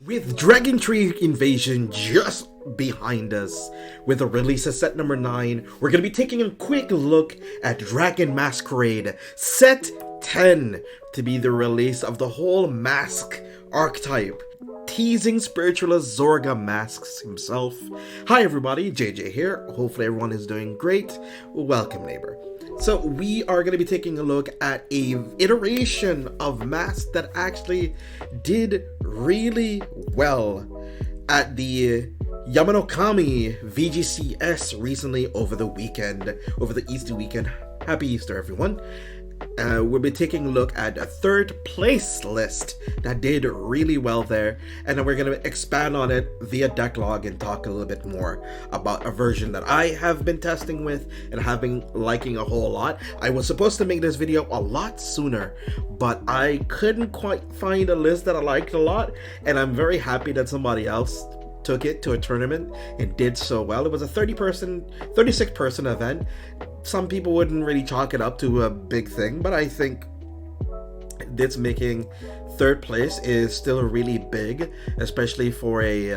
With Dragon Tree Invasion just behind us, with the release of set number 9, we're going to be taking a quick look at Dragon Masquerade Set 10 to be the release of the whole Mask archetype. Teasing Spiritualist Zorga Masques himself. Hi everybody, J.J here. Hopefully everyone is doing great. Welcome neighbor. So we are going to be taking a look at a iteration of Masques that actually did really well at the Yamanokami VGCS recently over the weekend, over the Easter weekend. Happy Easter everyone. We'll be taking a look at a third place list that did really well there, and then we're going to expand on it via decklog and talk a little bit more about a version that I have been testing with and have been liking a whole lot. I was supposed to make this video a lot sooner, but I couldn't quite find a list that I liked a lot, and I'm very happy that somebody else took it to a tournament and did so well. It was a 36 person event. Some people wouldn't really chalk it up to a big thing, but I think this making third place is still really big, especially for a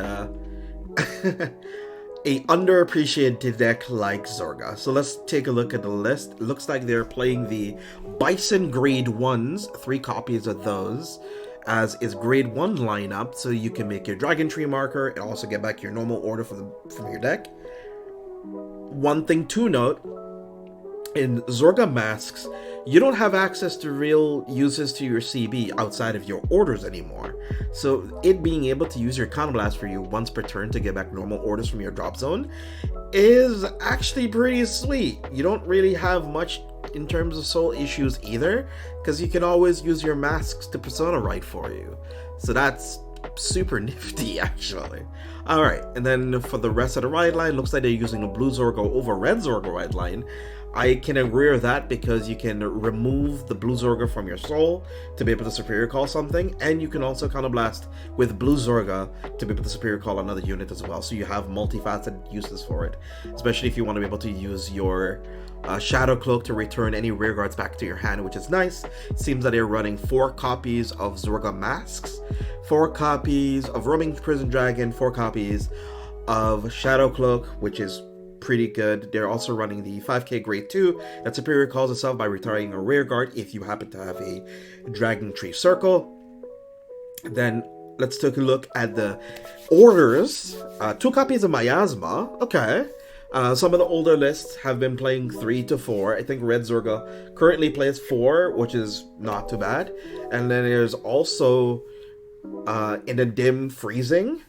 a underappreciated deck like Zorga. So let's take a look at the list. It looks like they're playing the Bison grade 1s, 3 copies of those, as is grade 1 lineup, so you can make your Dragon Tree marker and also get back your normal order from your deck. One thing to note, in Zorga Masques, you don't have access to real uses to your CB outside of your orders anymore. So it being able to use your Counterblast for you once per turn to get back normal orders from your drop zone is actually pretty sweet. You don't really have much in terms of soul issues either, because you can always use your Masques to persona write for you. So that's super nifty actually. Alright, and then for the rest of the ride line, looks like they're using a blue Zorga over red Zorga ride line. I can agree with that because you can remove the blue Zorga from your soul to be able to superior call something, and you can also counterblast with blue Zorga to be able to superior call another unit as well. So you have multifaceted uses for it, especially if you want to be able to use your Shadow Cloak to return any rear guards back to your hand, which is nice. It seems that they're running 4 copies of Zorga Masques, 4 copies of Roaming Prison Dragon, 4 copies of Shadow Cloak, which is pretty good. They're also running the 5k grade 2 that superior calls itself by retiring a rear guard if you happen to have a Dragon Tree Circle. Then let's take a look at the orders. 2 copies of Miasma. Okay. Some of the older lists have been playing 3 to 4. I think Red Zorga currently plays 4, which is not too bad. And then there's also in the dim freezing.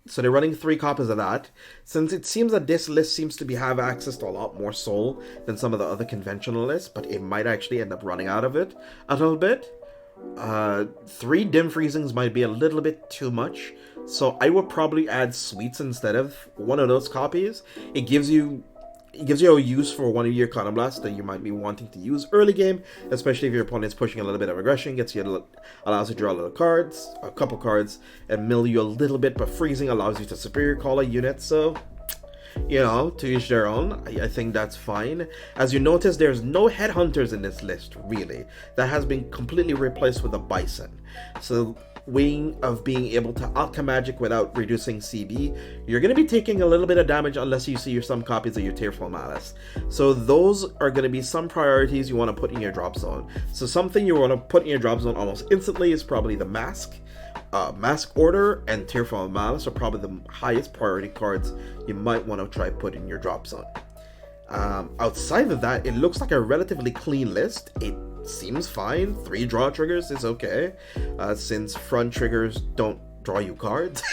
So they're running 3 copies of that. Since it seems that this list seems to have access to a lot more soul than some of the other conventional lists, but it might actually end up running out of it a little bit. 3 dim freezings might be a little bit too much, so I would probably add sweets instead of one of those copies. It gives you a use for one of your Counterblasts that you might be wanting to use early game, especially if your opponent's pushing a little bit of aggression, allows you to draw a couple cards, and mill you a little bit, but freezing allows you to superior call a unit, so, you know, to each their own. I think that's fine. As you notice, there's no headhunters in this list, really. That has been completely replaced with a Bison. So, way of being able to outcome magic without reducing CB, you're going to be taking a little bit of damage unless you see some copies of your Tearful Malice. So those are going to be some priorities you want to put in your drop zone. So something you want to put in your drop zone almost instantly is probably the Mask Order, and Tearful Malice are probably the highest priority cards you might want to try put in your drop zone. Outside of that, it looks like a relatively clean list. It seems fine. 3 draw triggers is okay, since front triggers don't draw you cards.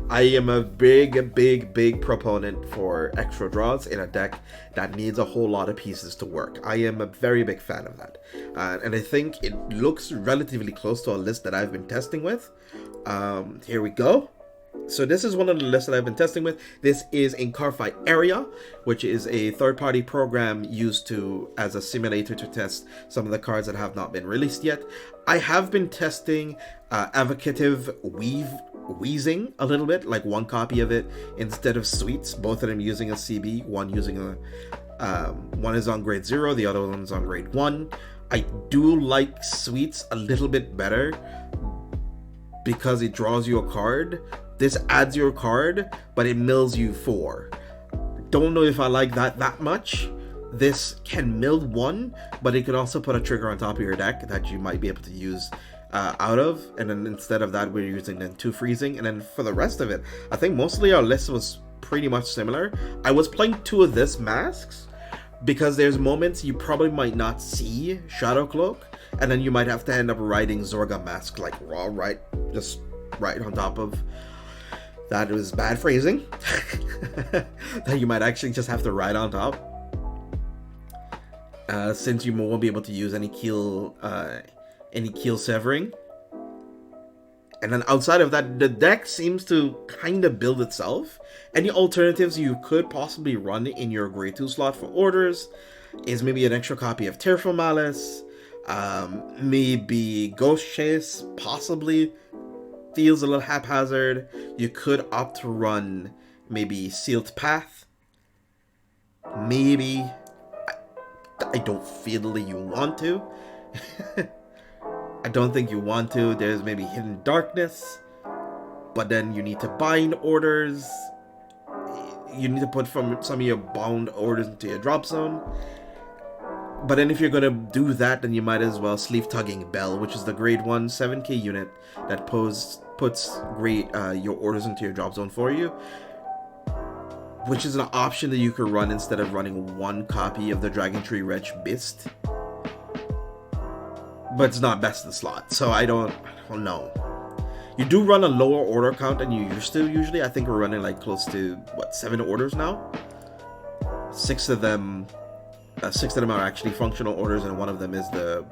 I am a big proponent for extra draws in a deck that needs a whole lot of pieces to work. I am a very big fan of that, and I think it looks relatively close to a list that I've been testing with. Here we go. So this is one of the lists that I've been testing with. This is in Cardfight Area, which is a third-party program used as a simulator to test some of the cards that have not been released yet. I have been testing Evocative Wheezing a little bit, like 1 copy of it instead of Sweets. Both of them using a CB, one is on grade 0, the other one's on grade 1. I do like Sweets a little bit better, because it draws you a card. This adds your card, but it mills you 4. Don't know if I like that much. This can mill 1, but it can also put a trigger on top of your deck that you might be able to use out of, and then instead of that we're using then 2 freezing. And then for the rest of it, I think mostly our list was pretty much similar. I was playing 2 of this Masques because there's moments you probably might not see Shadow Cloak, and then you might have to end up riding Zorga Mask like raw, right, just right on top of that. It was bad phrasing. That you might actually just have to ride on top, since you won't be able to use any keel severing. And then outside of that, the deck seems to kind of build itself. Any alternatives you could possibly run in your grade 2 slot for orders is maybe an extra copy of Tearful Malice, maybe Ghost Chase, possibly. Feels a little haphazard. You could opt to run maybe Sealed Path. Maybe. I don't feel that you want to. I don't think you want to. There's maybe Hidden Darkness, but then you need to bind orders. You need to put some of your bound orders into your drop zone. But then if you're gonna do that, then you might as well Sleeve Tugging Bell, which is the grade 1 7k unit that puts your orders into your drop zone for you, which is an option that you could run instead of running 1 copy of the Dragon Tree Wretch Beast. But it's not best in slot, so I don't know. You do run a lower order count than you used to usually. I think we're running like close to, 7 orders now? 6 of them are actually functional orders, and one of them is the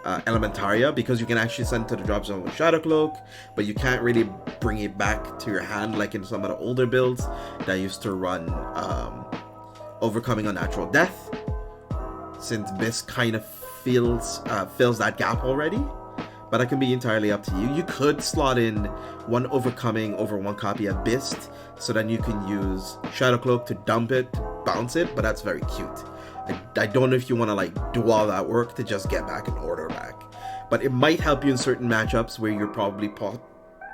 Elementaria, because you can actually send to the drop zone with Shadow Cloak, but you can't really bring it back to your hand like in some of the older builds that used to run Overcoming Unnatural Death, since this kind of fills that gap already. But that can be entirely up to you. You could slot in 1 Overcoming over 1 copy of Beast, so then you can use Shadow Cloak to dump it, bounce it, but that's very cute. I don't know if you want to like do all that work to just get back an order back, but it might help you in certain matchups where you're probably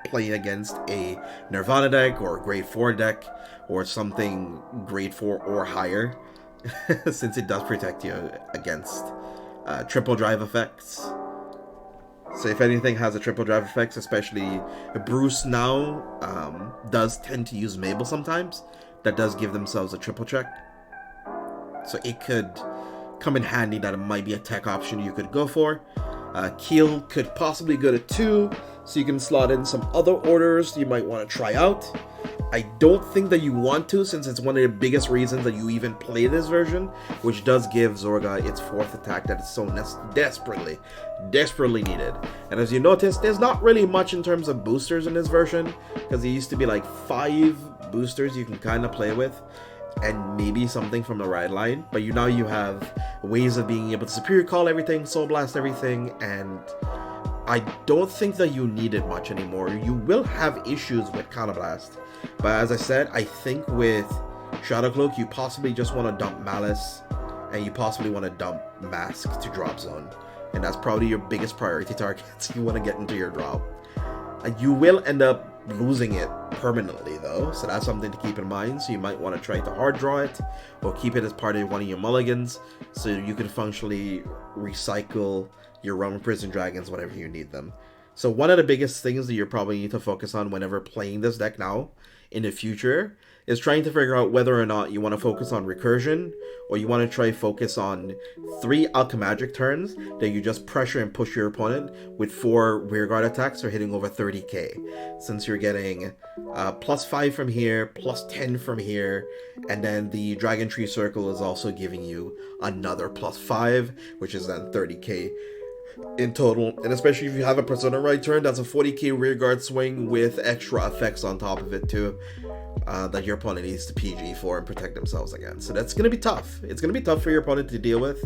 playing against a Nirvana deck or a grade 4 deck or something grade 4 or higher, since it does protect you against triple drive effects. So if anything has a triple drive effects, especially Bruce now does tend to use Mabel sometimes, that does give themselves a triple check. So it could come in handy that it might be a tech option you could go for. Keel could possibly go to 2, so you can slot in some other orders you might want to try out. I don't think that you want to, since it's one of the biggest reasons that you even play this version, which does give Zorga its 4th attack that is so desperately needed. And as you notice, there's not really much in terms of boosters in this version, because it used to be like 5 boosters you can kind of play with, and maybe something from the ride line, but now you have ways of being able to Superior Call everything, Soul Blast everything, and I don't think that you need it much anymore. You will have issues with Counterblast, but as I said, I think with Shadow Cloak you possibly just want to dump Malice, and you possibly want to dump Mask to drop zone, and that's probably your biggest priority targets you want to get into your drop. You will end up losing it permanently though, so that's something to keep in mind. So you might want to try to hard draw it or keep it as part of one of your mulligans, so you can functionally recycle your Realm of Prison Dragons whenever you need them. So one of the biggest things that you probably need to focus on whenever playing this deck now in the future is trying to figure out whether or not you want to focus on recursion, or you want to try focus on 3 Alchemagic turns that you just pressure and push your opponent with 4 rearguard attacks for hitting over 30k, since you're getting +5 from here, +10 from here, and then the Dragon Tree Circle is also giving you another +5, which is then 30k in total. And especially if you have a Persona Right turn, that's a 40k rearguard swing with extra effects on top of it too, that your opponent needs to PG for and protect themselves against. So that's going to be tough. It's going to be tough for your opponent to deal with.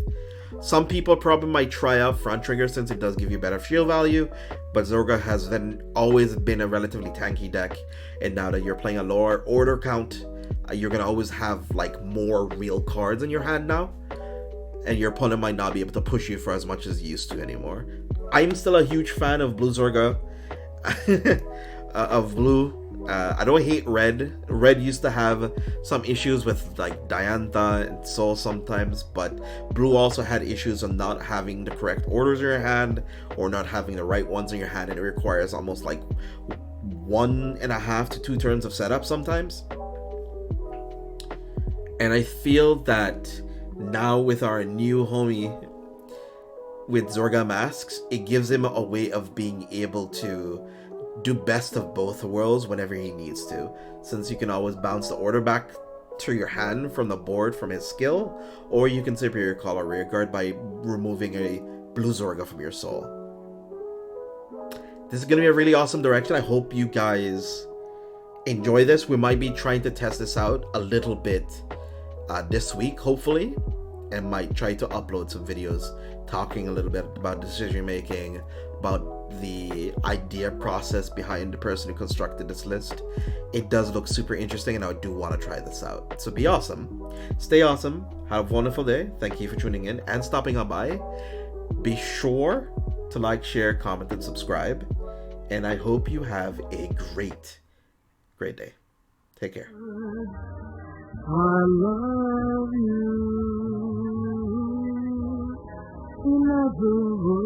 Some people probably might try out Front Trigger since it does give you better shield value, but Zorga has then always been a relatively tanky deck, and now that you're playing a lower order count, you're going to always have like more real cards in your hand now, and your opponent might not be able to push you for as much as you used to anymore. I'm still a huge fan of Blue Zorga. of blue. I don't hate red. Red used to have some issues with like Diantha and Soul sometimes, but blue also had issues of not having the correct orders in your hand or not having the right ones in your hand, and it requires almost like 1.5 to 2 turns of setup sometimes. And I feel that now with our new homie with Zorga Masques, it gives him a way of being able to do best of both worlds whenever he needs to, since you can always bounce the order back to your hand from the board from his skill, or you can superior call a rear guard by removing a blue Zorga from your soul. This is going to be a really awesome direction. I hope you guys enjoy this. We might be trying to test this out a little bit this week, hopefully, and might try to upload some videos talking a little bit about decision making, about the idea process behind the person who constructed this list. It does look super interesting, and I do want to try this out. So be awesome, stay awesome, have a wonderful day. Thank you for tuning in and stopping on by. Be sure to like, share, comment, and subscribe, and I hope you have a great day. Take care. I love you in every